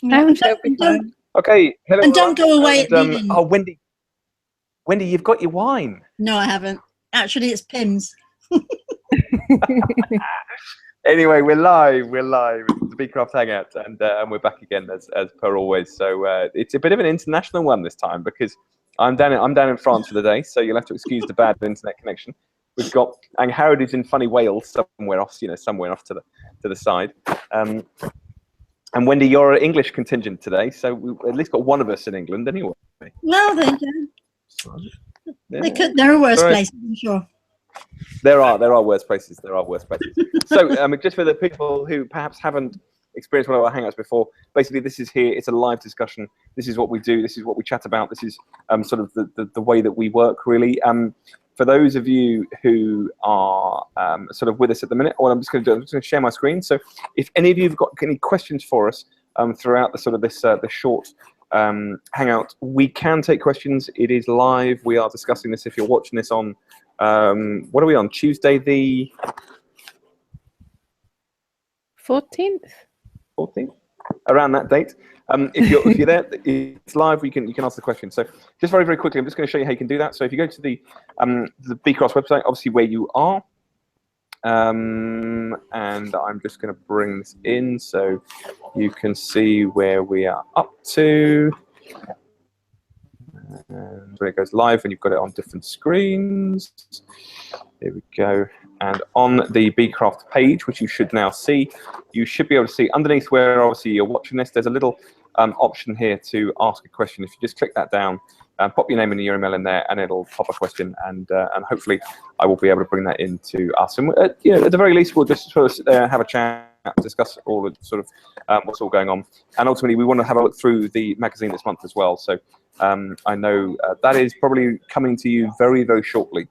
Yeah. I'm sure it'll be fine. Okay, hello. And don't go away at the end. Oh, Wendy, you've got your wine. No, I haven't. Actually, it's Pim's. Anyway, we're live. It's the Craft Hangout, and we're back again as per always. So it's a bit of an international one this time because I'm down in France for the day, so you'll have to excuse the bad internet connection. We've got Angharad is in funny Wales, somewhere off to the side. And Wendy, you're an English contingent today, so we've at least got one of us in England anyway. Well, there you go. Yeah. There are worse places, I'm sure. There are worse places. So just for the people who perhaps haven't experienced one of our hangouts before, basically this is here. It's a live discussion. This is what we do. This is what we chat about. This is sort of the way that we work, really. For those of you who are sort of with us at the minute, what I'm just going to share my screen. So if any of you have got any questions for us throughout the sort of this the short hangout, we can take questions. It is live. We are discussing this. If you're watching this on what are we on? Tuesday the 14th, around that date. If you're there, it's live. You can ask the question. So just very, very quickly, I'm just going to show you how you can do that. So if you go to the BCross website, obviously where you are, and I'm just going to bring this in so you can see where we are up to. And when it goes live, and you've got it on different screens. Here we go. And on the Bcraft page, which you should now see, you should be able to see underneath where obviously you're watching this, there's a little option here to ask a question. If you just click that down, pop your name and your email in there, and it'll pop a question, and hopefully I will be able to bring that into us. And at the very least, we'll just sort of sit there, have a chat, discuss all the sort of what's all going on. And ultimately, we want to have a look through the magazine this month as well. So I know that is probably coming to you very, very shortly.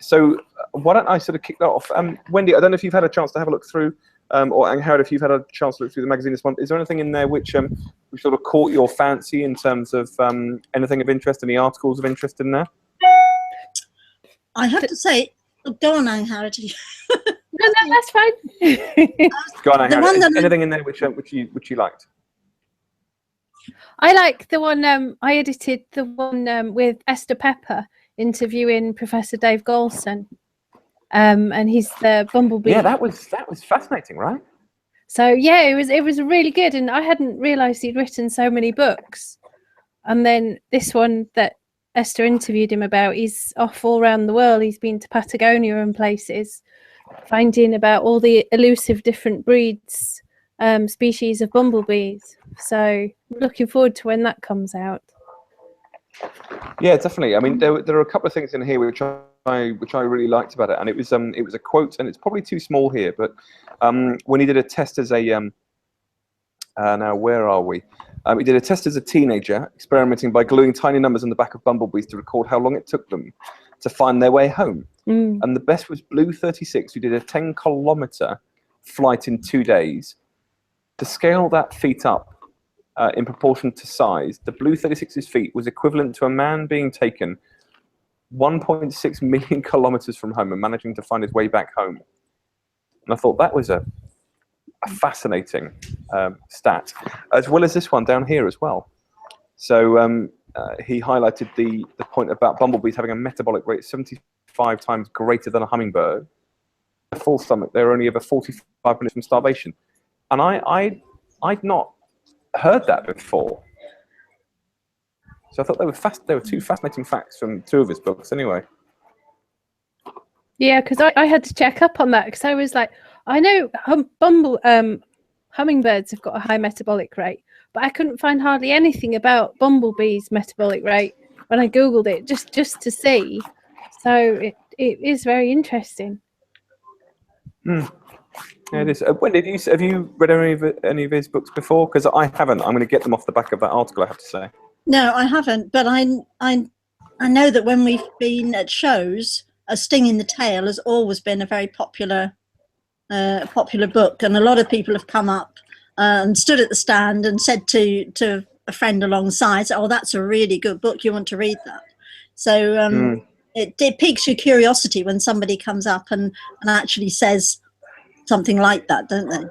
So why don't I sort of kick that off? Wendy, I don't know if you've had a chance to have a look through, or Angharad, if you've had a chance to look through the magazine this month. Is there anything in there which sort of caught your fancy in terms of anything of interest, any articles of interest in there? I have to say, go on, Angharad. No, that's fine. Go on, Angharad. Anything in there which you liked? I like the one I edited, the one with Esther Pepper interviewing Professor Dave Golson, and he's the bumblebee. Yeah, that was fascinating, right? So yeah, it was really good, and I hadn't realised he'd written so many books. And then this one that Esther interviewed him about, he's off all around the world. He's been to Patagonia and places, finding about all the elusive different breeds, species of bumblebees. So looking forward to when that comes out. Yeah, definitely. I mean, there are a couple of things in here which I really liked about it, and it was a quote, and it's probably too small here, but when he did a test as a now where are we? He did a test as a teenager, experimenting by gluing tiny numbers on the back of bumblebees to record how long it took them to find their way home. And the best was Blue 36, who did a 10-kilometer flight in 2 days. To scale that feat up in proportion to size, the Blue 36's feet was equivalent to a man being taken 1.6 million kilometers from home and managing to find his way back home. And I thought that was a fascinating stat, as well as this one down here as well. So he highlighted the point about bumblebees having a metabolic rate 75 times greater than a hummingbird. A full stomach, they're only over 45 minutes from starvation. And I'd not heard that before. So I thought they were two fascinating facts from two of his books anyway. Yeah, because I had to check up on that, because I was like, I know hummingbirds have got a high metabolic rate, but I couldn't find hardly anything about bumblebees' metabolic rate when I Googled it, just to see. So it is very interesting. Yeah, it is. Wendy, have you read any of his books before? Because I haven't. I'm going to get them off the back of that article, I have to say. No, I haven't. But I know that when we've been at shows, A Sting in the Tail has always been a very popular book, and a lot of people have come up and stood at the stand and said to a friend alongside, "Oh, that's a really good book. You want to read that?" So it piques your curiosity when somebody comes up and actually says something like that, don't they?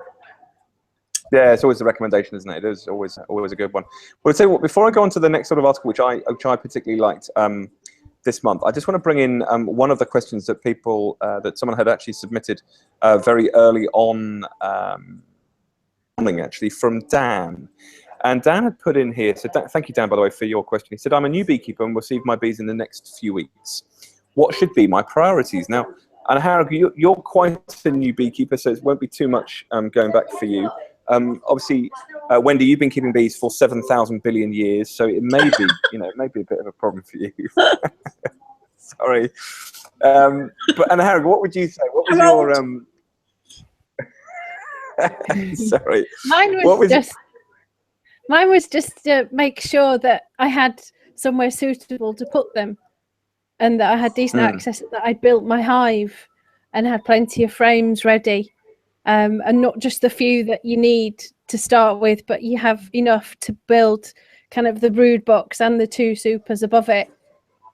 Yeah, it's always a recommendation, isn't it? It is always a good one. Well, I'll tell you what, before I go on to the next sort of article, which I particularly liked this month, I just want to bring in one of the questions that people, that someone had actually submitted very early on, actually, from Dan. And Dan had put in here, so thank you, Dan, by the way, for your question. He said, I'm a new beekeeper and will receive my bees in the next few weeks. What should be my priorities? Now, and Harry, you're quite a new beekeeper, so it won't be too much going back for you. Obviously, Wendy, you've been keeping bees for 7,000 billion years, so it may be, it may be a bit of a problem for you. Sorry. But and Harry, what would you say? What was your sorry. Mine was just to make sure that I had somewhere suitable to put them, and that I had decent access, that I'd built my hive and had plenty of frames ready, and not just the few that you need to start with, but you have enough to build kind of the brood box and the 2 supers above it,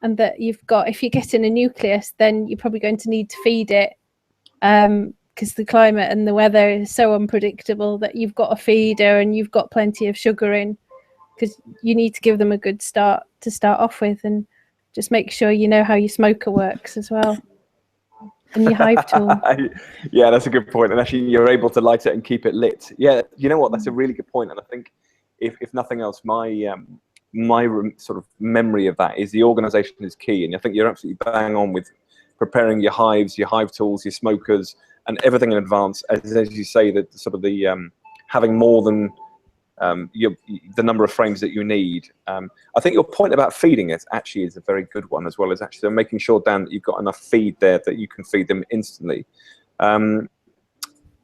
and that you've got, if you're getting a nucleus, then you're probably going to need to feed it, because the climate and the weather is so unpredictable, that you've got a feeder and you've got plenty of sugar in, because you need to give them a good start to start off with, and just make sure you know how your smoker works as well, and your hive tool. Yeah, that's a good point. And actually, you're able to light it and keep it lit. Yeah, you know what? That's a really good point. And I think, if nothing else, my sort of memory of that is the organisation is key. And I think you're absolutely bang on with preparing your hives, your hive tools, your smokers, and everything in advance. As you say, that sort of the having more than the number of frames that you need. I think your point about feeding it actually is a very good one, as well as actually making sure, Dan, that you've got enough feed there that you can feed them instantly. And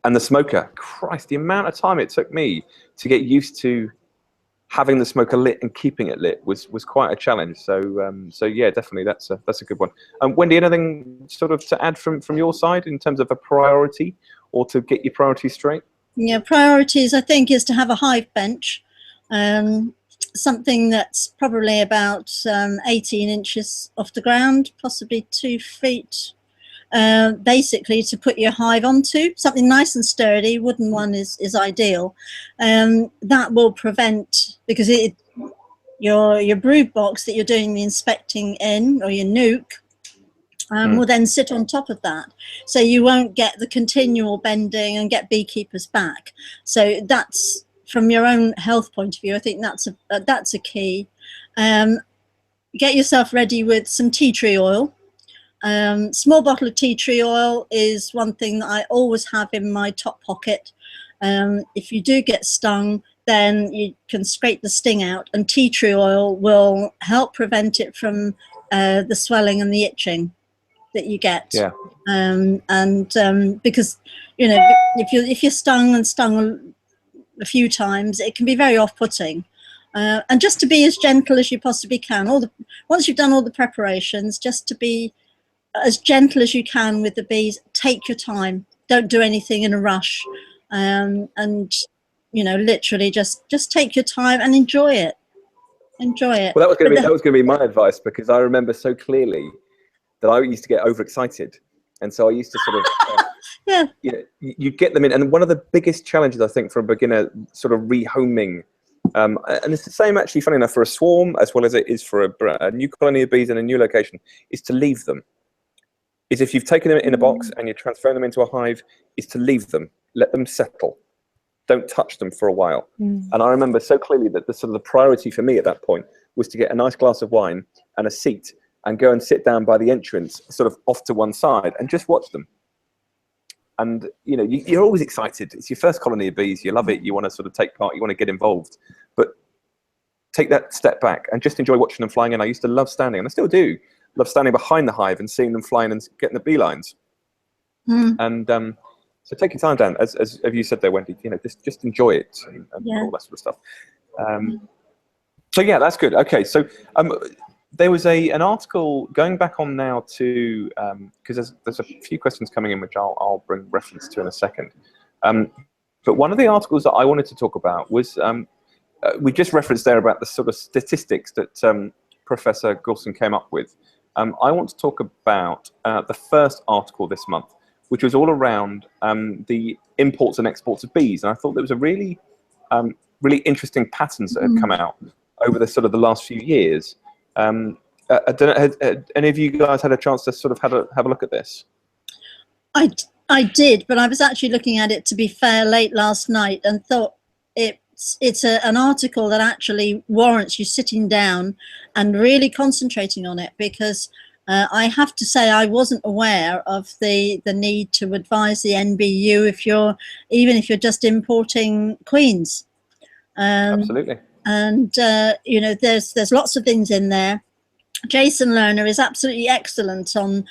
the smoker, Christ, the amount of time it took me to get used to having the smoker lit and keeping it lit was quite a challenge. So yeah, definitely that's a good one. Wendy, anything sort of to add from your side in terms of a priority, or to get your priorities straight? Yeah, priorities, I think, is to have a hive bench, something that's probably about 18 inches off the ground, possibly 2 feet, basically to put your hive onto. Something nice and sturdy. Wooden one is ideal. That will prevent, because your brood box that you're doing the inspecting in, or your nuke, will then sit on top of that, so you won't get the continual bending and get beekeepers back. So that's, from your own health point of view, I think that's a key. Get yourself ready with some tea tree oil. Small bottle of tea tree oil is one thing that I always have in my top pocket. If you do get stung, then you can scrape the sting out, and tea tree oil will help prevent it from the swelling and the itching that you get. Yeah. Because if you're stung a few times, it can be very off-putting. And just to be as gentle as you possibly can. Once you've done all the preparations, just to be as gentle as you can with the bees. Take your time. Don't do anything in a rush. And literally just take your time and enjoy it. Enjoy it. Well, that was going to be my advice, because I remember so clearly that I used to get overexcited, and so I used to sort of you get them in. And one of the biggest challenges, I think, for a beginner, sort of rehoming, and it's the same actually, funny enough, for a swarm as well as it is for a new colony of bees in a new location, is to leave them. Is if you've taken them in a box and you're transferring them into a hive, is to leave them, let them settle, don't touch them for a while. And I remember so clearly that the priority for me at that point was to get a nice glass of wine and a seat and go and sit down by the entrance, sort of off to one side, and just watch them. And you're always excited. It's your first colony of bees. You love it. You want to sort of take part. You want to get involved. But take that step back and just enjoy watching them flying in. I used to love standing, and I still do, love standing behind the hive and seeing them flying and getting the beelines. And so take your time, Dan, as you said there, Wendy. Just enjoy it and all that sort of stuff. So yeah, that's good. Okay, so there was an article going back on now to, because there's a few questions coming in which I'll bring reference to in a second. But one of the articles that I wanted to talk about was, we just referenced there about the sort of statistics that Professor Goulson came up with. I want to talk about the first article this month, which was all around the imports and exports of bees. And I thought there was a really, really interesting patterns that have come out over the sort of the last few years. I don't know, had any of you guys had a chance to sort of have a look at this? I did, but I was actually looking at it, to be fair, late last night, and thought it's an article that actually warrants you sitting down and really concentrating on it, because I have to say I wasn't aware of the need to advise the NBU even if you're just importing queens. Absolutely. And you know, there's lots of things in there. Jason Lerner is absolutely excellent on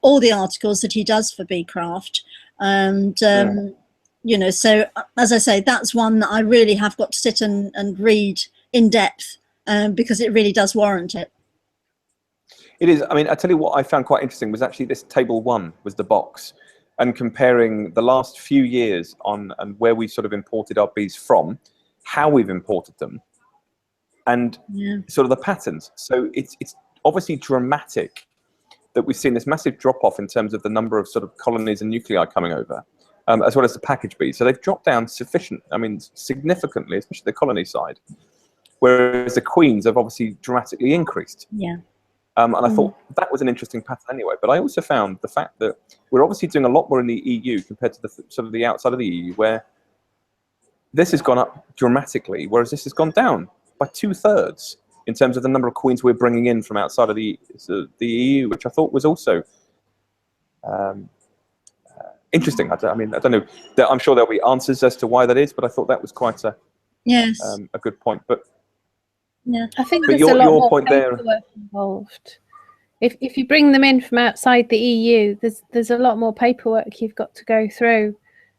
all the articles that he does for Beecraft, and you know, so as I say, that's one that I really have got to sit and read in depth, because it really does warrant it. It is. I mean, I tell you what I found quite interesting was actually this table 1 was the box, and comparing the last few years and where we sort of imported our bees from, how we've imported them, and sort of the patterns. So it's obviously dramatic that we've seen this massive drop off in terms of the number of sort of colonies and nuclei coming over, as well as the package bees. So they've dropped down significantly, especially the colony side, whereas the queens have obviously dramatically increased. Yeah. And I thought that was an interesting pattern anyway. But I also found the fact that we're obviously doing a lot more in the EU compared to the sort of the outside of the EU, where this has gone up dramatically, whereas this has gone down by 2/3 in terms of the number of queens we're bringing in from outside of the EU, which I thought was also interesting. I mean, I don't know. I'm sure there'll be answers as to why that is, but I thought that was quite a good point. But yeah, I think but there's a lot more point paperwork there involved. If you bring them in from outside the EU, there's a lot more paperwork you've got to go through,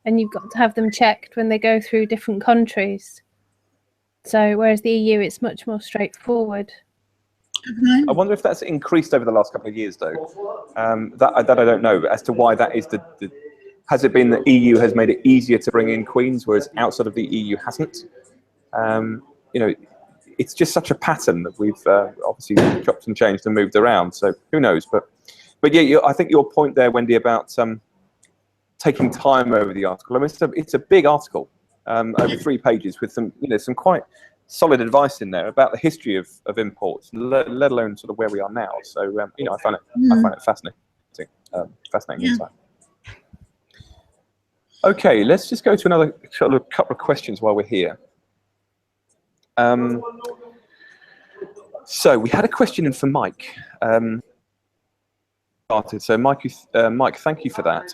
and you've got to have them checked when they go through different countries. So whereas the EU, it's much more straightforward. I wonder if that's increased over the last couple of years, though. That I don't know as to why that is. Has it been that EU has made it easier to bring in queens, whereas outside of the EU hasn't? You know, it's just such a pattern that we've obviously chopped and changed and moved around. So who knows? But yeah, I think your point there, Wendy, about taking time over the article. I mean, it's a big article, over 3 pages with some quite solid advice in there about the history of imports, let alone sort of where we are now. So you know, I find it fascinating, insight. Okay, let's just go to another sort of couple of questions while we're here. So we had a question in for Mike. So Mike, thank you for that.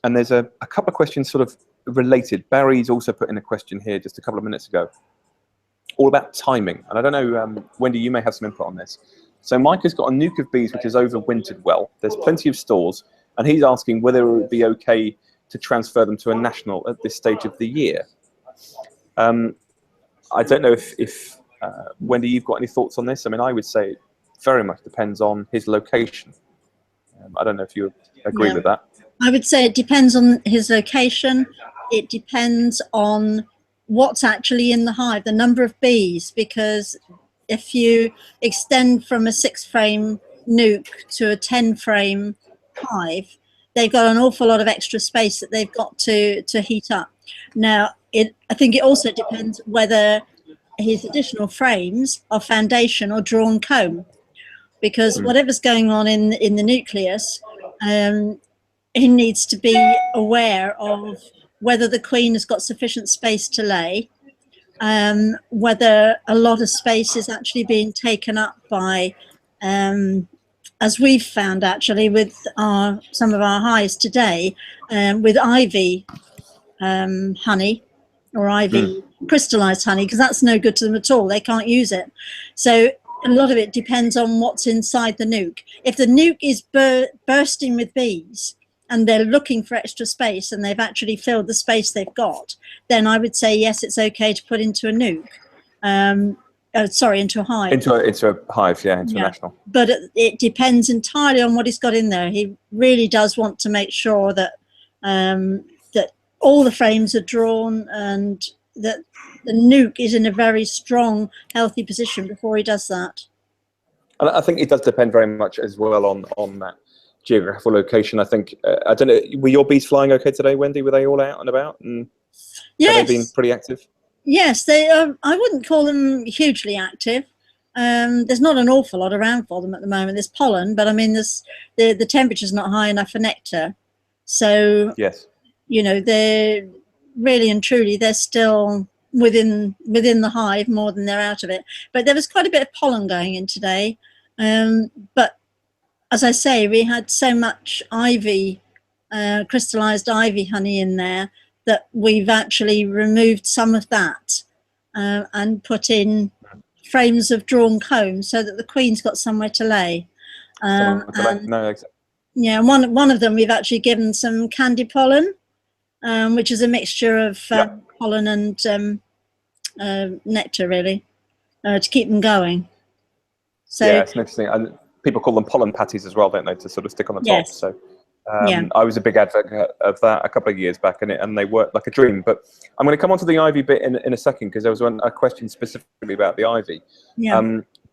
And there's a couple of questions sort of related. Barry's also put in a question here just a couple of minutes ago, all about timing. And I don't know, Wendy, you may have some input on this. So Mike has got a nuke of bees which has overwintered well. There's plenty of stores, and he's asking whether it would be okay to transfer them to a national at this stage of the year. I don't know if Wendy, you've got any thoughts on this? I mean, I would say it very much depends on his location. I don't know if you agree with that. I would say it depends on his location. It depends on what's actually in the hive, the number of bees, because if you extend from a 6-frame nuke to a 10-frame hive, they've got an awful lot of extra space that they've got to heat up. Now, I think it also depends whether his additional frames are foundation or drawn comb, because whatever's going on in the nucleus, he needs to be aware of whether the queen has got sufficient space to lay, whether a lot of space is actually being taken up by, as we've found actually with some of our hives today, with ivy honey or ivy crystallized honey, because that's no good to them at all. They can't use it. So a lot of it depends on what's inside the nuke. If the nuke is bursting with bees and they're looking for extra space and they've actually filled the space they've got, then I would say yes, it's okay to put into a nuke. Sorry, into a hive. Into a hive, yeah, international. Yeah. But it depends entirely on what he's got in there. He really does want to make sure that that all the frames are drawn and that the nuke is in a very strong, healthy position before he does that. And I think it does depend very much as well on that geographical location. I think I don't know. Were your bees flying okay today, Wendy? Were they all out and about? And Yes. have they been pretty active? Yes, they. I wouldn't call them hugely active. There's not an awful lot around for them at the moment. There's pollen, but I mean, the temperature's not high enough for nectar. So yes, they're really and truly they're still within the hive more than they're out of it. But there was quite a bit of pollen going in today. But as I say, we had so much ivy, crystallized ivy honey in there that we've actually removed some of that and put in frames of drawn comb so that the queen's got somewhere to lay. no, exactly. Yeah, one of them we've actually given some candy pollen, which is a mixture of pollen and nectar, really, to keep them going. So yeah, it's interesting. And people call them pollen patties as well, don't they, to sort of stick on the top? Yes. So I was a big advocate of that a couple of years back, and they worked like a dream. But I'm going to come on to the ivy bit in a second, because there was a question specifically about the ivy. Yeah.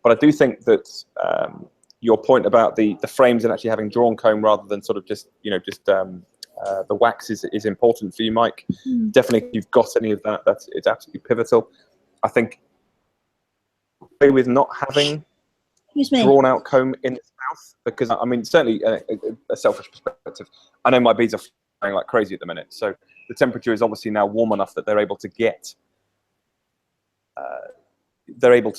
But I do think that your point about the frames and actually having drawn comb rather than sort of just the wax is important for you, Mike. Definitely, if you've got any of that, it's absolutely pivotal. I think with not having drawn out comb in the south, because I mean, certainly a selfish perspective, I know my bees are flying like crazy at the minute, so the temperature is obviously now warm enough that they're able to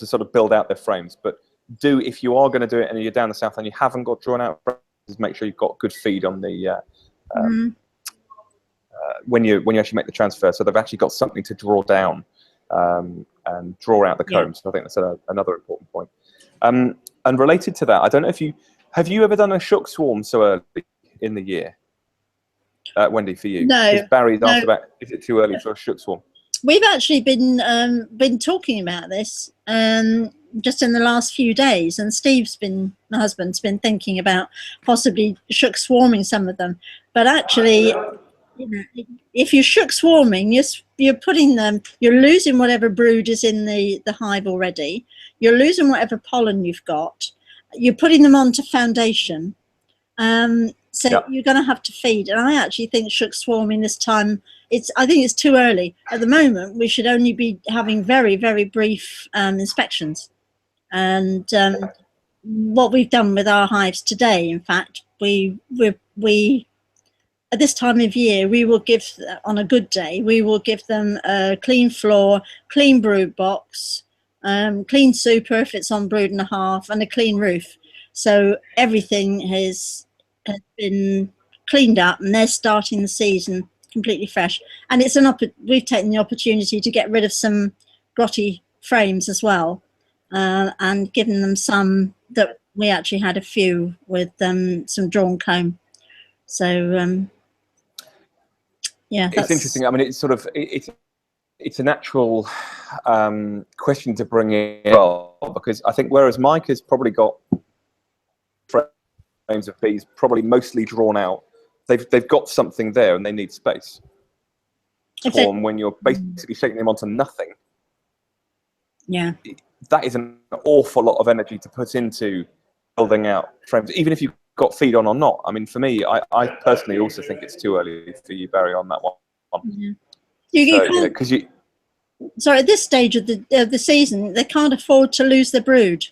sort of build out their frames. But if you are going to do it and you're down the south and you haven't got drawn out frames, make sure you've got good feed on the when you actually make the transfer, so they've actually got something to draw down and draw out the comb. So I think that's another important point. And related to that, I don't know if have you ever done a shook swarm so early in the year, Wendy, for you? No. Because Barry's asked about, is it too early for a shook swarm? We've actually been talking about this just in the last few days, and my husband's been thinking about possibly shook swarming some of them. But actually, if you're shook swarming, you're losing whatever brood is in the hive already. You're losing whatever pollen you've got. You're putting them onto foundation. So you're going to have to feed. And I actually think shook swarming this time, I think it's too early. At the moment, we should only be having very, very brief inspections. And what we've done with our hives today, in fact, we at this time of year, we will give, on a good day, we will give them a clean floor, clean brood box, clean super if it's on brood and a half, and a clean roof. So everything has been cleaned up, and they're starting the season completely fresh. And it's we've taken the opportunity to get rid of some grotty frames as well, and given them some that we actually had a few with some drawn comb. So yeah, it's interesting. I mean, it's sort of it's a natural question to bring in, because I think whereas Mike has probably got frames of bees probably mostly drawn out, they've got something there and they need space. And when you're basically shaking them onto nothing, that is an awful lot of energy to put into building out frames, even if you've got feed on or not. I mean, for me, I personally also think it's too early for you, Barry, on that one. So at this stage of the season, they can't afford to lose their brood.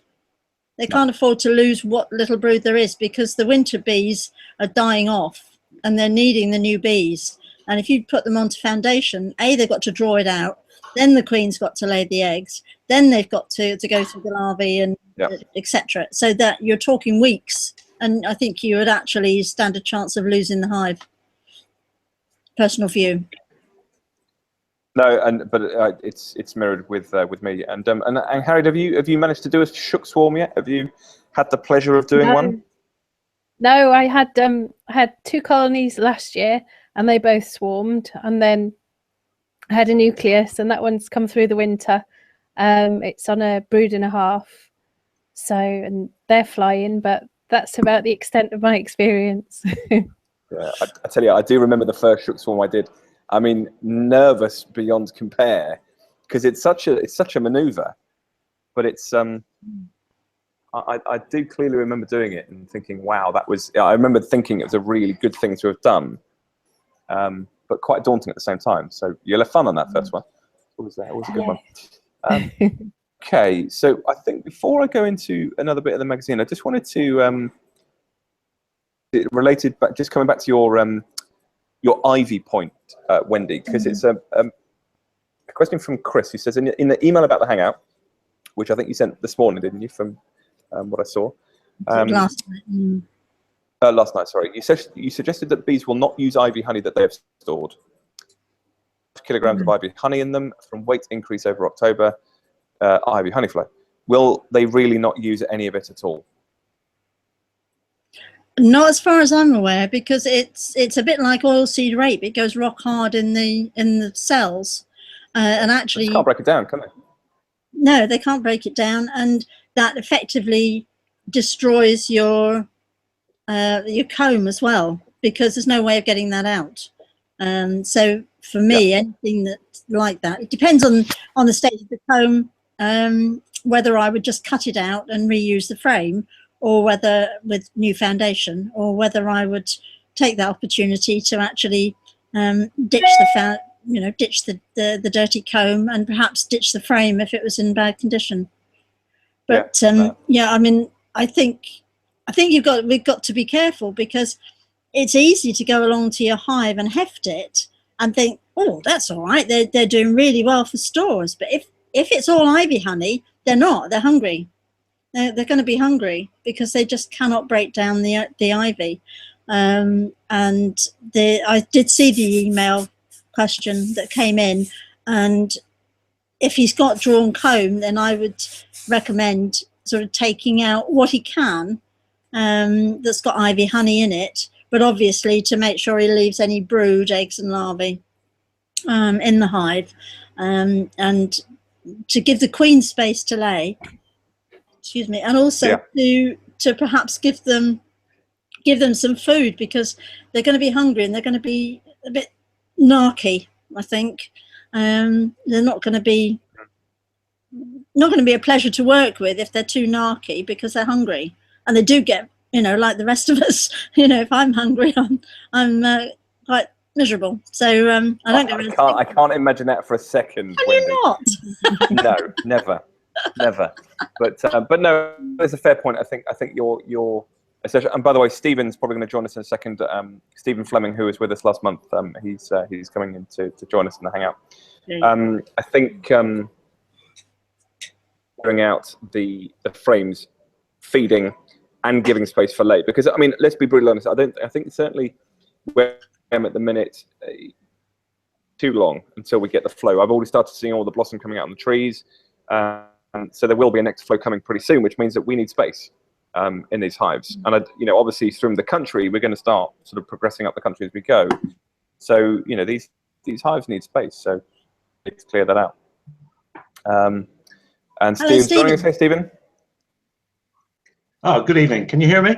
They can't afford to lose what little brood there is, because the winter bees are dying off and they're needing the new bees. And if you put them onto foundation, they've got to draw it out, then the queen's got to lay the eggs, then they've got to go through the larvae and etc. So that you're talking weeks, and I think you would actually stand a chance of losing the hive. Personal view. No, but it's mirrored with me. And Harry, have you managed to do a shook swarm yet? Have you had the pleasure of doing one? No, I had 2 colonies last year, and they both swarmed. And then I had a nucleus, and that one's come through the winter. It's on a brood and a half, and they're flying, but that's about the extent of my experience. Yeah, I tell you, I do remember the first shook swarm I did. I mean, nervous beyond compare, because it's such a maneuver. But it's I I do clearly remember doing it and thinking, wow, that was. I remember thinking it was a really good thing to have done, but quite daunting at the same time. So you'll have fun on that first one. It was a good one. Okay, so I think before I go into another bit of the magazine, I just wanted to related, but just coming back to your ivy point, Wendy, because it's a question from Chris. He says in the email about the Hangout, which I think you sent this morning, didn't you? From what I saw. Last night. Last night, sorry. You suggested that bees will not use ivy honey that they have stored. Kilograms of ivy honey in them from weight increase over October. Ivy honey flow. Will they really not use any of it at all? Not as far as I'm aware, because it's a bit like oilseed rape. It goes rock hard in the cells, and actually They can't break it down, can they? No, they can't break it down, and that effectively destroys your comb as well, because there's no way of getting that out. So for me, anything that's like that, it depends on the state of the comb, whether I would just cut it out and reuse the frame, or whether with new foundation, or whether I would take that opportunity to actually ditch the dirty comb and perhaps ditch the frame if it was in bad condition. But I mean, I think we've got to be careful, because it's easy to go along to your hive and heft it and think, oh, that's all right, they're doing really well for stores. But if it's all ivy honey, they're not. They're hungry. They're going to be hungry because they just cannot break down the ivy. And I did see the email question that came in, and if he's got drawn comb, then I would recommend sort of taking out what he can that's got ivy honey in it, but obviously to make sure he leaves any brood, eggs and larvae in the hive, and to give the queen space to lay. Excuse me, and also to perhaps give them some food, because they're going to be hungry and they're going to be a bit narky, I think. They're not going to be a pleasure to work with if they're too narky, because they're hungry, and they do get, like the rest of us. If I'm hungry, I'm quite miserable. So I don't go. I can't imagine that for a second. Can you not? No, never. But no, it's a fair point. I think you're especially, and by the way, Stephen's probably going to join us in a second. Stephen Fleming, who was with us last month, he's coming in to join us in the Hangout. I think throwing out the frames, feeding, and giving space for lay, because I mean, let's be brutally honest. I think certainly where I am at the minute, too long until we get the flow. I've already started seeing all the blossom coming out on the trees. So there will be a next flow coming pretty soon, which means that we need space in these hives. And obviously through the country, we're going to start sort of progressing up the country as we go. So these hives need space. So let's clear that out. And Steven's joining us. Hey, Stephen. Oh, good evening. Can you hear me?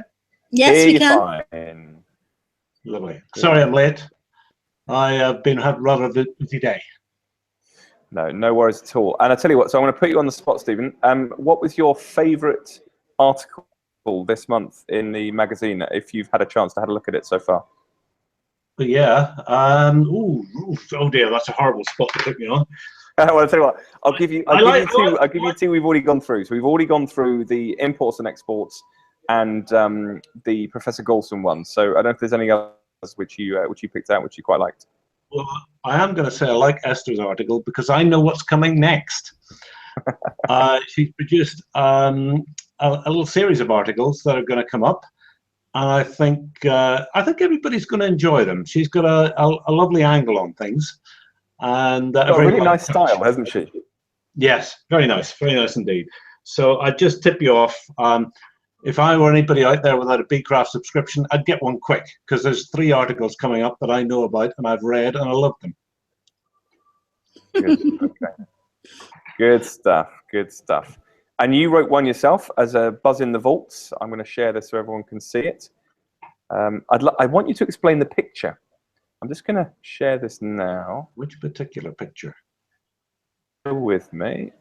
Yes, we can. Fine. Lovely. Sorry, I'm late. I have had rather a busy day. No worries at all. And I tell you what, so I'm going to put you on the spot, Stephen. What was your favourite article this month in the magazine, if you've had a chance to have a look at it so far? Yeah. Oh dear, that's a horrible spot to put me on. Well, I'll tell you what. I'll give you two. We've already gone through. So we've already gone through the imports and exports, and the Professor Golson one. So I don't know if there's any others which you picked out, which you quite liked. Well, I am going to say I like Esther's article because I know what's coming next. She's produced a little series of articles that are going to come up, and I think everybody's going to enjoy them. She's got a lovely angle on things, and a really nice style, hasn't she? Yes, very nice indeed. So I just tip you off. If I were anybody out there without a Beecraft subscription, I'd get one quick, because there's 3 articles coming up that I know about and I've read and I love them. Good. Okay. Good stuff. And you wrote one yourself as a Buzz in the Vaults. I'm going to share this so everyone can see it. I want you to explain the picture. I'm just going to share this now. Which particular picture? Bear with me.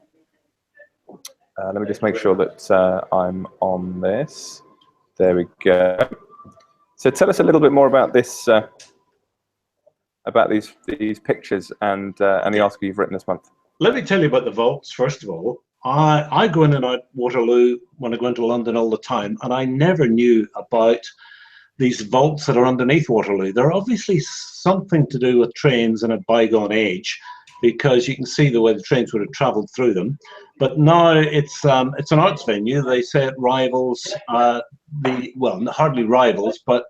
Let me just make sure that I'm on this. There we go. So tell us a little bit more about this, about these pictures and the article you've written this month. Let me tell you about the vaults, first of all. I go in and out Waterloo when I go into London all the time, and I never knew about these vaults that are underneath Waterloo. They're obviously something to do with trains in a bygone age, because you can see the way the trains would have travelled through them. But now it's an arts venue. They say it rivals well, hardly rivals, but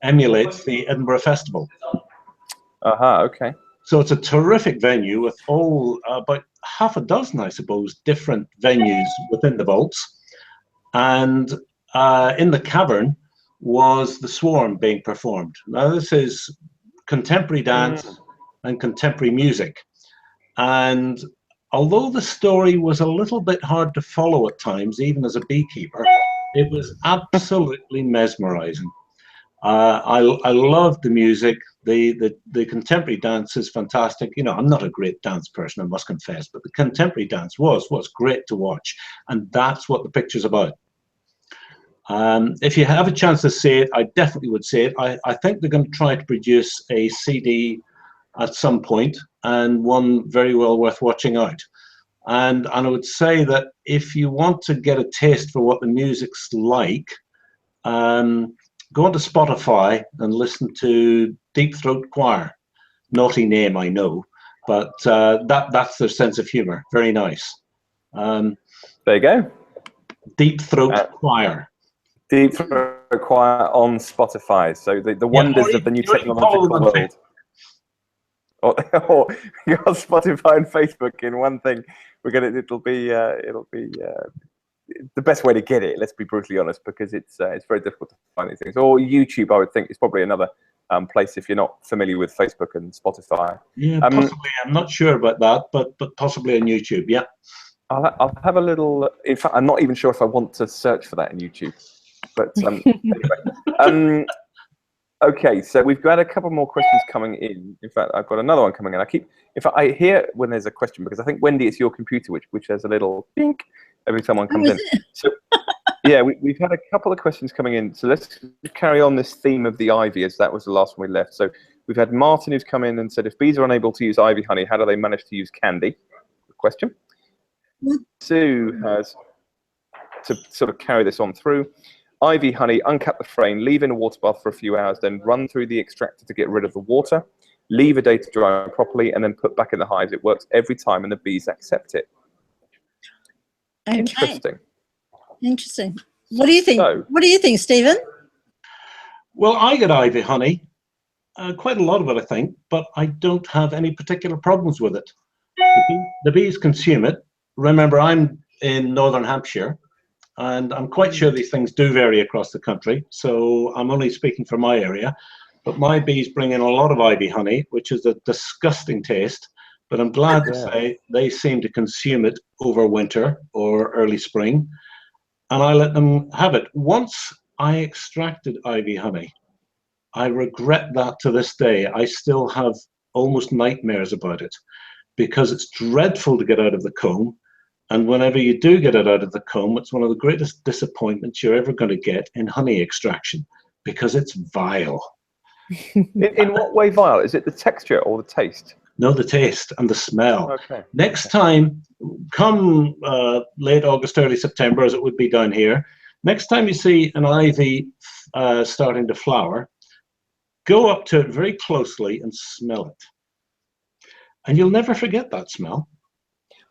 emulates the Edinburgh Festival. Okay. So it's a terrific venue with all about half a dozen, I suppose, different venues within the vaults. And in the cavern was the Swarm being performed. Now this is contemporary dance and contemporary music. And although the story was a little bit hard to follow at times, even as a beekeeper, it was absolutely mesmerizing. I loved the music. The contemporary dance is fantastic. You know, I'm not a great dance person, I must confess, but the contemporary dance was great to watch, and that's what the picture's about. If you have a chance to see it, I definitely would see it. I think they're going to try to produce a CD at some point, and one very well worth watching out. And I would say that if you want to get a taste for what the music's like, go onto Spotify and listen to Deep Throat Choir. Naughty name, I know, but that's their sense of humor. Very nice. There you go. Deep Throat Choir. Deep Throat Choir on Spotify. So the wonders of the new technological world. Or you got Spotify and Facebook in one thing. It'll be the best way to get it. Let's be brutally honest, because it's very difficult to find these things. Or YouTube, I would think, is probably another place if you're not familiar with Facebook and Spotify. Yeah, possibly. I'm not sure about that, but possibly on YouTube. Yeah. I'll have a little. In fact, I'm not even sure if I want to search for that in YouTube. But anyway. Okay, so we've got a couple more questions coming in. In fact, I've got another one coming in. I hear when there's a question, because I think, Wendy, it's your computer which has a little pink every time one comes in. So yeah, we've had a couple of questions coming in. So let's carry on this theme of the ivy, as that was the last one we left. So we've had Martin, who's come in and said, if bees are unable to use ivy honey, how do they manage to use candy? Good question. Sue has, to sort of carry this on through, ivy honey, uncap the frame, leave in a water bath for a few hours, then run through the extractor to get rid of the water, leave a day to dry properly, and then put back in the hives. It works every time, and the bees accept it. Okay. Interesting. What do you think? What do you think, Stephen? Well, I get ivy honey, quite a lot of it, I think, but I don't have any particular problems with it. The bees consume it. Remember, I'm in Northern Hampshire, and I'm quite sure these things do vary across the country, so I'm only speaking for my area. But my bees bring in a lot of ivy honey, which is a disgusting taste, but I'm glad to say they seem to consume it over winter or early spring, and I let them have it. Once I extracted ivy honey, I regret that to this day. I still have almost nightmares about it, because it's dreadful to get out of the comb. And whenever you do get it out of the comb, it's one of the greatest disappointments you're ever going to get in honey extraction, because it's vile. In what way vile? Is it the texture or the taste? No, the taste and the smell. Okay. Next time, come late August, early September, as it would be down here, next time you see an ivy starting to flower, go up to it very closely and smell it. And you'll never forget that smell.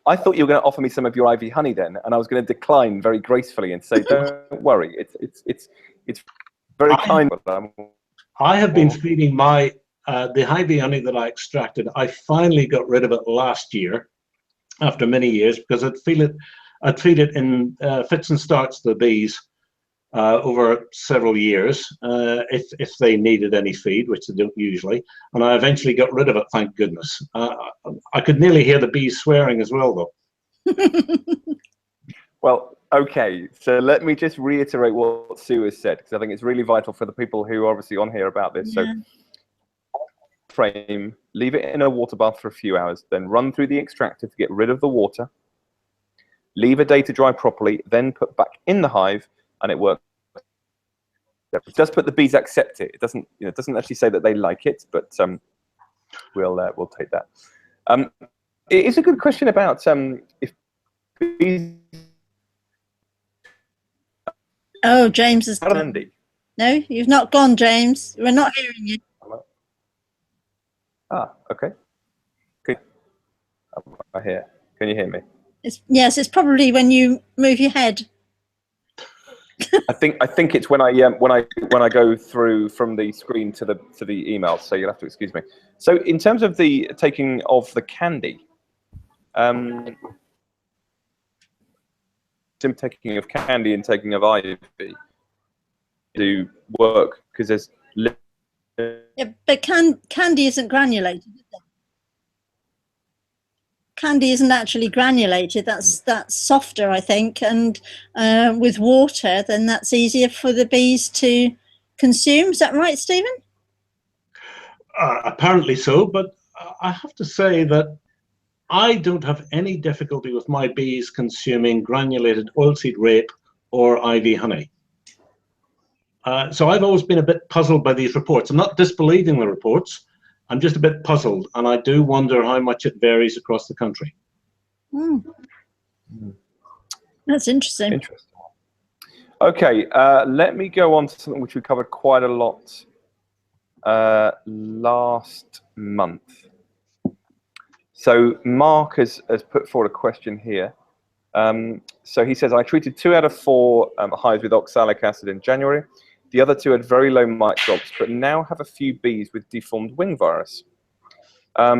I thought you were going to offer me some of your ivy honey then, and I was going to decline very gracefully and say, "Don't worry, it's very kind." I have been feeding my the ivy honey that I extracted. I finally got rid of it last year, after many years, because I'd feed it in fits and starts to the bees over several years, if they needed any feed, which they don't usually. And I eventually got rid of it, thank goodness. I could nearly hear the bees swearing as well, though. Well, okay, so let me just reiterate what Sue has said, because I think it's really vital for the people who are obviously on here about this. Yeah. So frame, leave it in a water bath for a few hours, then run through the extractor to get rid of the water, leave a day to dry properly, then put back in the hive, and it works. It does put the bees accept it. It doesn't, it doesn't actually say that they like it, but we'll take that. It is a good question about if bees. Oh, James is. Andy. No, you've not gone, James. We're not hearing you. Ah, okay. I hear. Can you hear me? Yes, it's probably when you move your head. I think it's when I go through from the screen to the email. So you'll have to excuse me. So in terms of the taking of the candy, taking of candy and taking of ivy do work because there's. Yeah, but candy isn't granulated, is it? Candy isn't actually granulated. That's softer, I think, and with water, then that's easier for the bees to consume. Is that right, Stephen? Apparently so, but I have to say that I don't have any difficulty with my bees consuming granulated oilseed rape or ivy honey. So I've always been a bit puzzled by these reports. I'm not disbelieving the reports. I'm just a bit puzzled, and I do wonder how much it varies across the country. That's interesting. Interesting. Okay, let me go on to something which we covered quite a lot last month. So Mark has put forward a question here. So he says, I treated 2 out of 4 hives with oxalic acid in January. The other 2 had very low mite drops, but now have a few bees with deformed wing virus.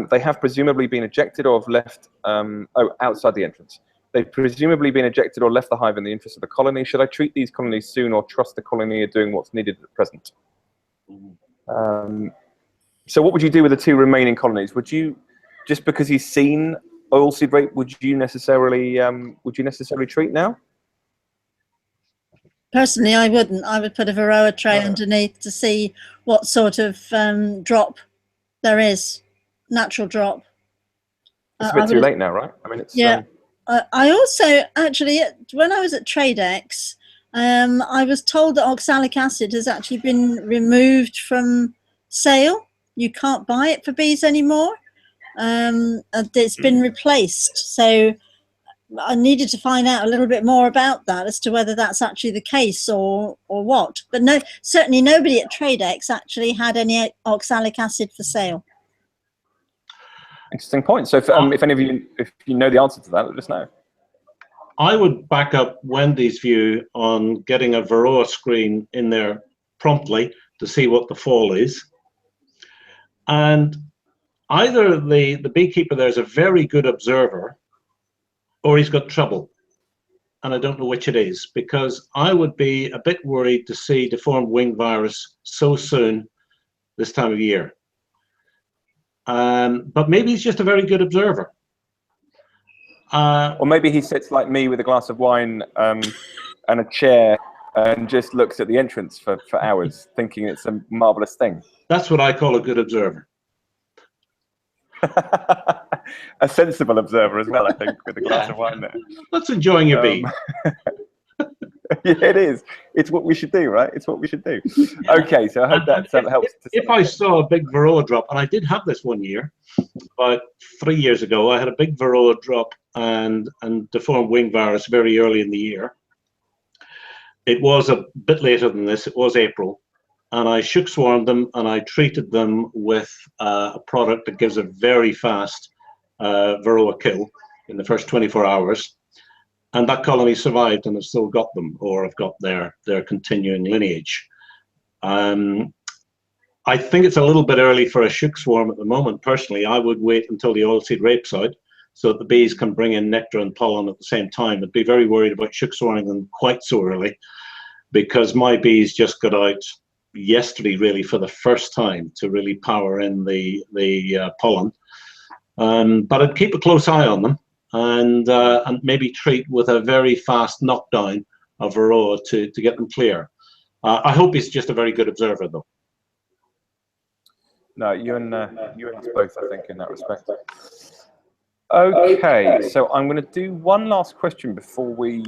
They have presumably been ejected or have left outside the entrance. They've presumably been ejected or left the hive in the interest of the colony. Should I treat these colonies soon or trust the colony are doing what's needed at present? So what would you do with the 2 remaining colonies? Would you, just because he's seen oilseed rape, would you necessarily treat now? Personally, I wouldn't. I would put a Varroa tray underneath to see what sort of drop there is, natural drop. It's a bit too late now, right? I mean, it's yeah. I also actually, when I was at TradeX, I was told that oxalic acid has actually been removed from sale. You can't buy it for bees anymore. It's been replaced. So I needed to find out a little bit more about that as to whether that's actually the case or what. But no, certainly nobody at TradeX actually had any oxalic acid for sale. Interesting point. So if any of you, if you know the answer to that, let us know. I would back up Wendy's view on getting a Varroa screen in there promptly to see what the fall is. And either the beekeeper there is a very good observer or he's got trouble. And I don't know which it is, because I would be a bit worried to see deformed wing virus so soon this time of year. But maybe he's just a very good observer. Or maybe he sits like me with a glass of wine and a chair and just looks at the entrance for hours, thinking it's a marvelous thing. That's what I call a good observer. A sensible observer as well, I think, with a glass of wine there. That's enjoying your bee. Yeah, it is. It's what we should do, right? It's what we should do. Okay, so I hope that helps. If I saw a big Varroa drop, and I did have this one year, about 3 years ago, I had a big Varroa drop and deformed wing virus very early in the year. It was a bit later than this. It was April. And I shook swarmed them and I treated them with a product that gives a very fast Varroa kill in the first 24 hours. And that colony survived and I've still got them, or I've got their continuing lineage. I think it's a little bit early for a shook swarm at the moment. Personally, I would wait until the oilseed rape's out so that the bees can bring in nectar and pollen at the same time. I'd be very worried about shook swarming them quite so early, because my bees just got out yesterday really for the first time to really power in the pollen. But I'd keep a close eye on them and maybe treat with a very fast knockdown of Varroa to get them clear. I hope he's just a very good observer though. No, you and us both, I think, in that respect. Okay, so I'm going to do one last question before we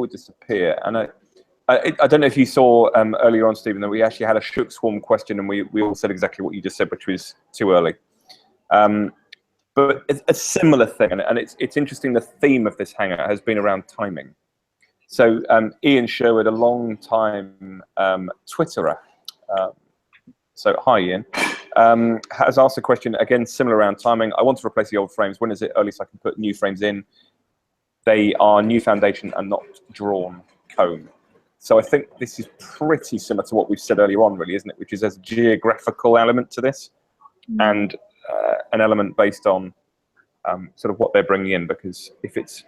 disappear, and I don't know if you saw earlier on, Stephen, that we actually had a Shook Swarm question, and we all said exactly what you just said, which was too early. But it's a similar thing, and it's interesting. The theme of this hangout has been around timing. So Ian Sherwood, a long time Twitterer. So hi, Ian. Has asked a question, again, similar around timing. I want to replace the old frames. When is it early so I can put new frames in? They are new foundation and not drawn comb. So I think this is pretty similar to what we've said earlier on, really, isn't it? Which is there's a geographical element to this and an element based on sort of what they're bringing in. Because if it's,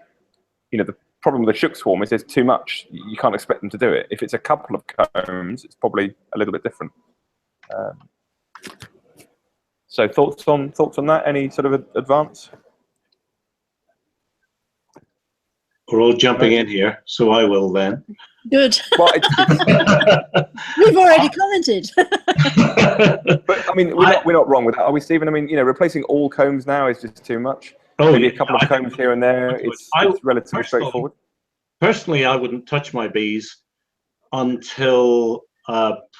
the problem with the Shook Swarm is there's too much. You can't expect them to do it. If it's a couple of combs, it's probably a little bit different. So thoughts on that? Any sort of advance? We're all jumping in here, so I will then. Good. Well, We've already commented. But I mean, we're not wrong with that, are we, Stephen? I mean, replacing all combs now is just too much. Maybe a couple of combs here and there. It's relatively straightforward. Personally, I wouldn't touch my bees until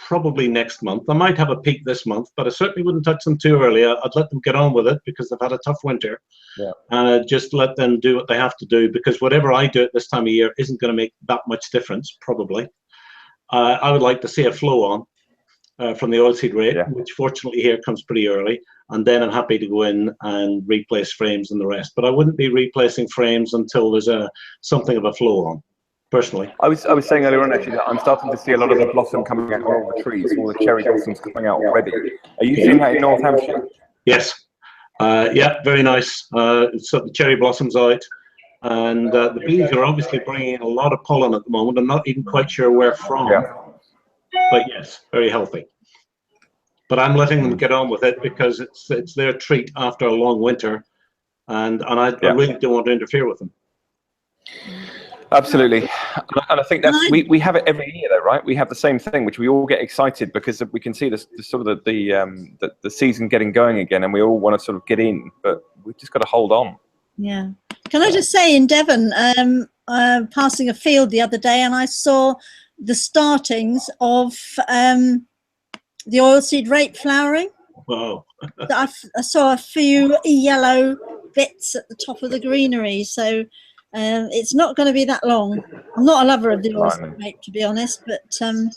probably next month. I might have a peak this month, but I certainly wouldn't touch them too early. I'd let them get on with it because they've had a tough winter. Yeah. And just let them do what they have to do, because whatever I do at this time of year isn't going to make that much difference, probably. I would like to see a flow on from the oilseed rate, which fortunately here comes pretty early. And then I'm happy to go in and replace frames and the rest. But I wouldn't be replacing frames until there's something of a flow on. Personally, I was saying earlier on actually that I'm starting to see a lot of the blossom coming out on all the trees, all the cherry blossoms coming out already. Are you seeing that in North Hampshire? Yes. Yeah, very nice. So the cherry blossoms out, and the bees are obviously bringing in a lot of pollen at the moment. I'm not even quite sure where from, but yes, very healthy. But I'm letting them get on with it because it's their treat after a long winter, and I really don't want to interfere with them. Absolutely, and I think that's we have it every year, though, right? We have the same thing, which we all get excited because we can see the sort of the season getting going again, and we all want to sort of get in, but we've just got to hold on. Yeah. Can I just say, in Devon, passing a field the other day, and I saw the startings of the oilseed rape flowering. Wow. I saw a few yellow bits at the top of the greenery, so. It's not going to be that long. I'm not a lover of the oilseed rape, to be honest, but some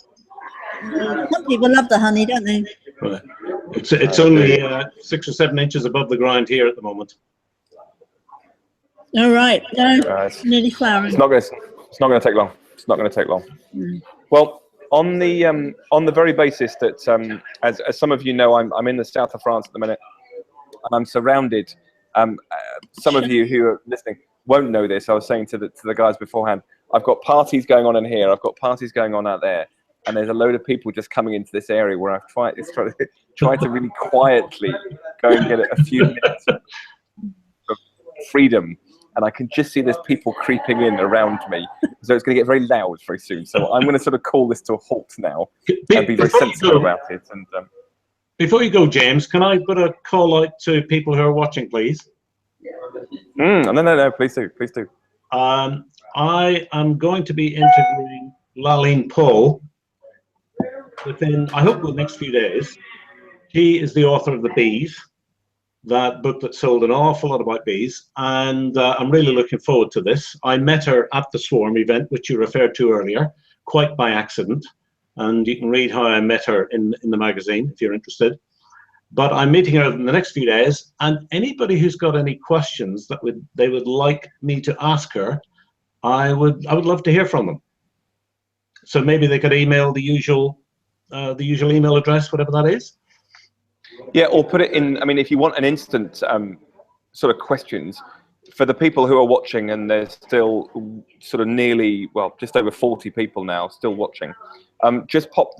people love the honey, don't they? Right. It's only 6 or 7 inches above the ground here at the moment. All right, nearly flowering. It's not going to take long. It's not going to take long. Well, on the very basis that, as some of you know, I'm in the south of France at the minute, and I'm surrounded. Some of you who are listening won't know this. I was saying to the guys beforehand, I've got parties going on in here, I've got parties going on out there, and there's a load of people just coming into this area where I've tried to really quietly go and get a few minutes of freedom, and I can just see there's people creeping in around me, so it's going to get very loud very soon. So I'm going to sort of call this to a halt now and be very sensible about it. And before you go, James, can I put a call out to people who are watching, please? No, please do. I am going to be interviewing Laline Paul within, I hope, the next few days. He is the author of The Bees, that book that sold an awful lot about bees, and I'm really looking forward to this. I met her at the Swarm event, which you referred to earlier, quite by accident, and you can read how I met her in the magazine if you're interested. But I'm meeting her in the next few days, and anybody who's got any questions that they would like me to ask her, I would love to hear from them. So maybe they could email the usual email address, whatever that is. Yeah, or put it in. I mean, if you want an instant sort of questions for the people who are watching, and there's still sort of nearly, well, just over 40 people now still watching. Just pop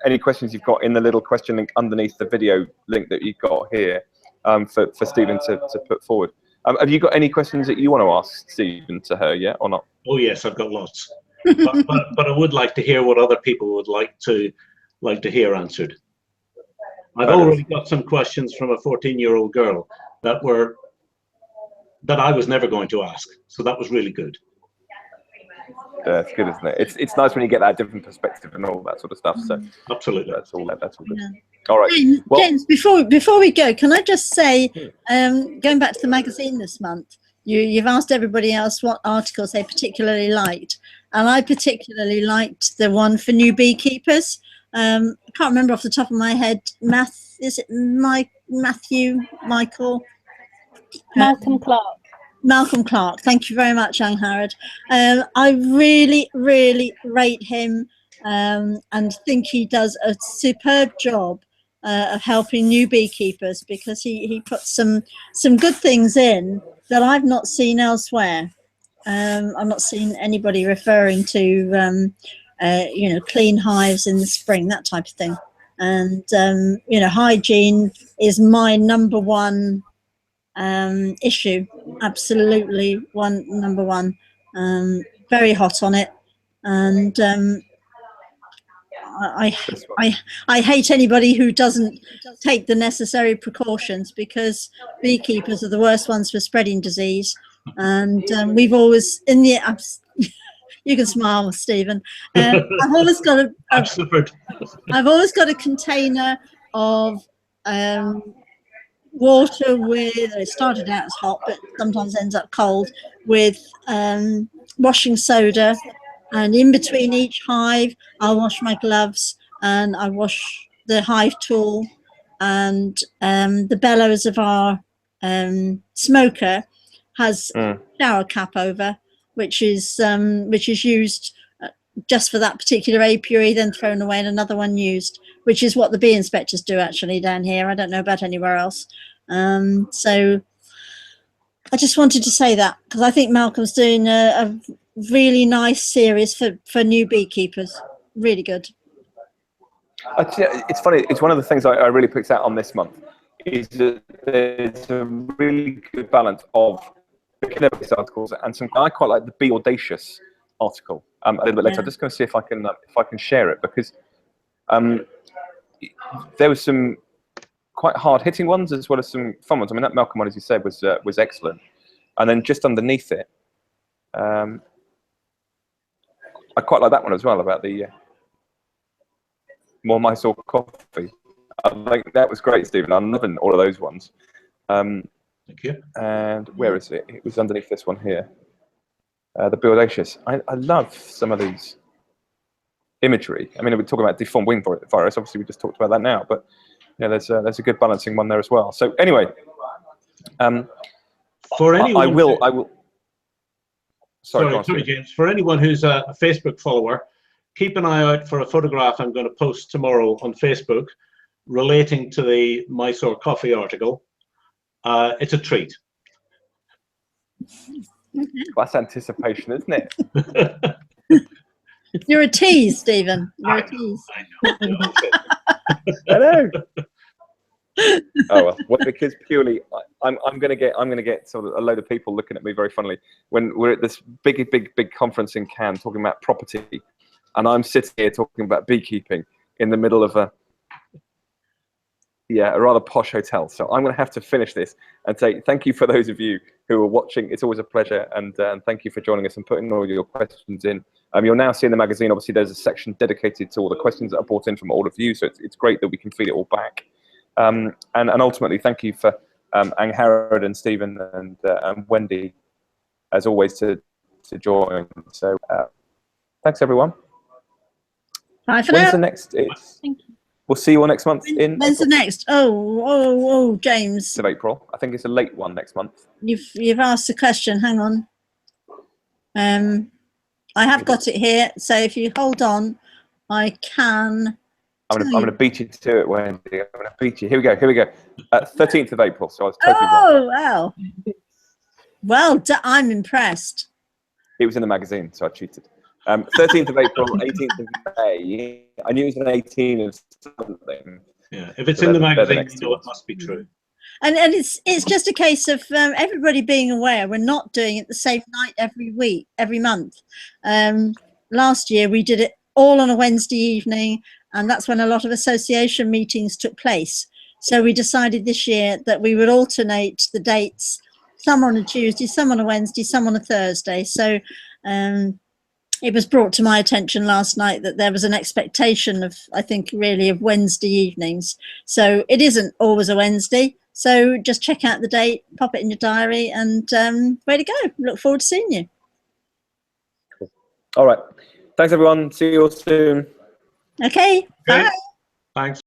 any questions you've got in the little question link underneath the video link that you've got here for Stephen to put forward. Have you got any questions that you want to ask Stephen to her yet, or not? Oh yes, I've got lots. but I would like to hear what other people would like to hear answered. I've already got some questions from a 14-year-old girl that were that I was never going to ask. So that was really good. It's good, isn't it? It's nice when you get that different perspective and all that sort of stuff. So Absolutely. that's all good. Yeah. All right. James, Well, James, before we go, can I just say, going back to the magazine this month, you've asked everybody else what articles they particularly liked, and I particularly liked the one for new beekeepers. I can't remember off the top of my head. Michael? Malcolm Clark. Malcolm Clark. Thank you very much, Angharad. I really, really rate him and think he does a superb job of helping new beekeepers, because he puts some good things in that I've not seen elsewhere. I've not seen anybody referring to, you know, clean hives in the spring, that type of thing. And, you know, hygiene is my number one issue. Absolutely number one. Very hot on it. And I hate anybody who doesn't take the necessary precautions, because beekeepers are the worst ones for spreading disease. And we've always, in the you can smile, Stephen. I've always got I've always got a container of water with, it started out as hot but sometimes ends up cold, with washing soda, and in between each hive I'll wash my gloves and I wash the hive tool, and the bellows of our smoker has a shower cap over, which is used just for that particular apiary, then thrown away and another one used, which is what the bee inspectors do actually down here. I don't know about anywhere else. So I just wanted to say that, because I think Malcolm's doing a really nice series for new beekeepers. Really good. It's funny. It's one of the things I really picked out on this month, is that there's a really good balance of beginner-based articles and some. I quite like the Be Audacious article. A little bit later, I'm just going to see if I can share it, because there was some quite hard-hitting ones as well as some fun ones. I mean, that Malcolm one, as you said, was excellent. And then just underneath it, I quite like that one as well, about the more Mysore coffee. I think that was great, Stephen. I'm loving all of those ones. Thank you. And where is it? It was underneath this one here. The Be Audacious. I love some of these imagery. I mean, we're talking about deformed wing virus. Obviously, we just talked about that now, but yeah, there's a good balancing one there as well. So anyway, for anyone, I will. Sorry, James. For anyone who's a Facebook follower, keep an eye out for a photograph I'm going to post tomorrow on Facebook relating to the Mysore coffee article. It's a treat. That's anticipation, isn't it? You're a tease, Stephen. You're a tease. I know. I know. Oh well, because purely I'm going to get sort of a load of people looking at me very funnily when we're at this big conference in Cannes talking about property, and I'm sitting here talking about beekeeping in the middle of a rather posh hotel. So I'm going to have to finish this and say thank you for those of you who are watching. It's always a pleasure, and thank you for joining us and putting all your questions in. You'll now see in the magazine, obviously, there's a section dedicated to all the questions that are brought in from all of you. So it's great that we can feed it all back. And ultimately, thank you for Angharad and Stephen and Wendy, as always, to join. So thanks, everyone. Bye for When's now. the next? Thank you. We'll see you all next month. When's the next? Oh, James. Of April. I think it's a late one next month. You've asked the question. Hang on. I have got it here. So if you hold on, I can. I'm gonna beat you to it, Wendy. I'm gonna beat you. Here we go. 13th of April. So I was totally wrong. Oh, wow. Well, I'm impressed. It was in the magazine, so I cheated. 13th of April, 18th of May. I knew it was an 18 of something. Yeah, if it's in the magazine, you know it must be true. And it's just a case of everybody being aware we're not doing it the same night every month. Last year we did it all on a Wednesday evening, and that's when a lot of association meetings took place. So we decided this year that we would alternate the dates some on a Tuesday, some on a Wednesday, some on a Thursday. So it was brought to my attention last night that there was an expectation of, I think, really of Wednesday evenings. So it isn't always a Wednesday. So just check out the date, pop it in your diary, and way to go. Look forward to seeing you. Cool. All right. Thanks, everyone. See you all soon. Okay. Bye. Thanks.